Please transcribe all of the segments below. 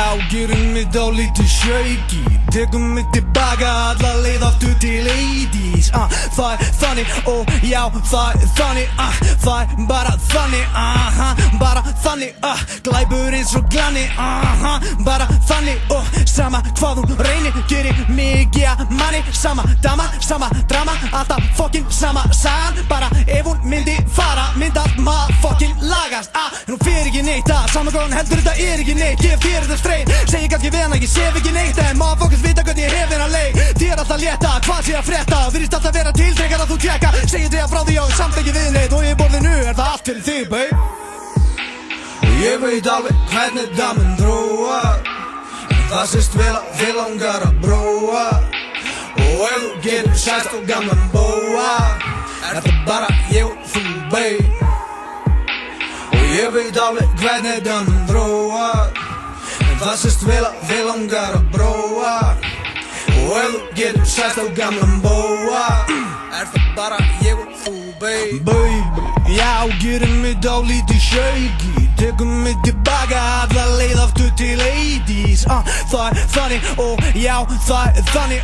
Já, gerum mig dálítið shaky. Tekum mig tilbaka alla leið aftur til 80s. Það þannig, já, það þannig. Það bara þannig, bara þannig. Glæpur eins og glanni, bara þannig. Sama hvað hún reynir, gerir mig manni. Sama dama, sama drama, alltaf fucking sama sagan. Bara ef hún myndi fara, myndi allt fucking lagast. En hún fer ekki neitt, sama hvað hún heldur þetta ekki neitt. Gef þér þetta straight, segi kannski við hana, ég sef ekki neitt. En motherfuckers vita hvernig ég hef hennar leið. Þér alltaf létta, hvað sé að frétta. Virðist alltaf vera tiltrekkar að þú tjekka. Segir þig að frá því á samt ekki við neitt. Og í borðinu það allt fyrir þig, babe. Og ég veit alveg hvernig það mun þróa. En það sést vel að þig langar að bróa. Og ef þú getur sæst á gamlan bóa, það bara ég og þú, babe. Og ég veit alveg hvernig það mun þróa. En það sést vel að þig langar að bróa. Og ef þú getur sæst á gamlan bóa, það bara ég og þú, babe. Baby, já, gerum mig dálítið shaky. Tekum mig tilbaka alla leið aftur til 80s. Það þannig, já, það þannig.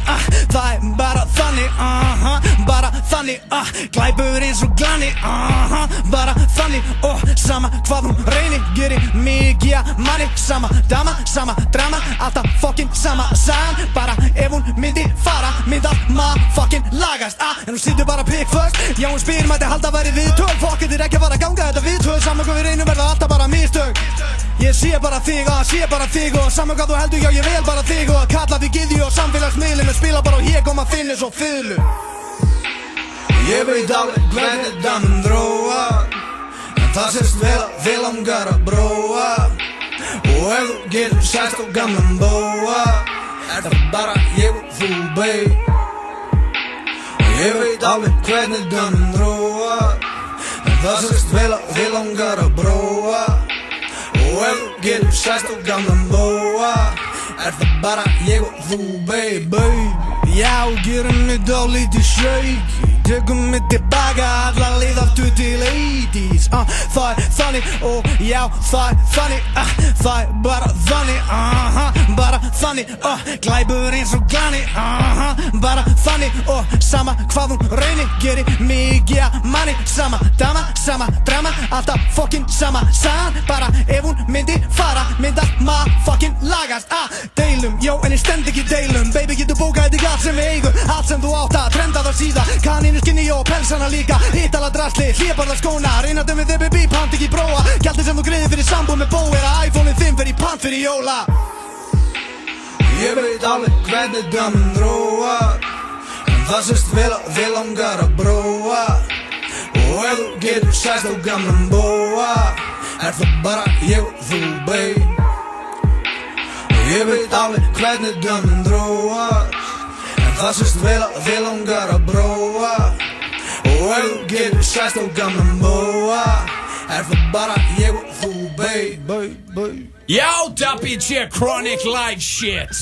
Það bara þannig, bara þannig. Glæpur eins og glanni, bara þannig. Sama hvað hún reynir, gerir mig manni. Sama dama, sama drama, alltaf fucking sama sagan. Bara ef hún myndi fara, myndi allt fucking lagast. En hún situr bara pick first. Já, hún spyr mætti halda væri viðtöl. Fuck, þetta ekki að fara að ganga þetta viðtöl. Sama hvað við reynum verða alltaf bara mistök. Ég sé bara þig, sé bara þig. Og saman hvað þú heldur, já ég vel bara þig. Og kalla þig gyðju og samfélagsmiðlum. En spila bara og ég kom að finna svo fiðlu. Ég veit alveg hvernig það mun þróa. En það sést vel að þig langar að bróa. Og ef þú getur sæst á gamlan bóa, það bara ég og þú, babe. Og ég veit alveg hvernig það mun þróa. En það sést vel að þig langar að bróa. Og ef þú getur sæst á gamlan bóa, það bara ég og þú, babe. Já, gerum mig dálítið shaky. Tekum mig tilbaka alla leið aftur til 80s. Það þannig, já, það þannig. Það bara þannig, bara þannig. Glæpur eins og glanni, bara þannig. Sama hvað hún reynir, gerir mig manni. Sama dama, sama drama, alltaf fucking sama sagan. Bara ef hún myndi fara, myndi allt fucking lagast. Deilum, jó, en ég stend ekki deilum. Baby, getur bókað þig allt sem við eigum. Allt sem þú átt að trenda þar síða. Kaninu skinni og pelsana líka. Hitt alla drasli, hliparðar skóna. Reynardum við baby, pant ekki bróa. Gjaldið sem þú greiðir fyrir sambúð með bó er að iPhone-in þinn fer í pant fyrir jóla. Ég veit alveg hvernig það mun þróa. En það sést vel að þig langar að bróa. Og ef þú getur sæst á gamlan bóa, það bara ég og þú, babe. Ég veit alveg hvernig það mun þróa. En það sést vel að þig langar að bróa. Og ef þú getur sæst á gamlan bóa, það bara ég og þú, babe. Yo, WJ Chronic like shit.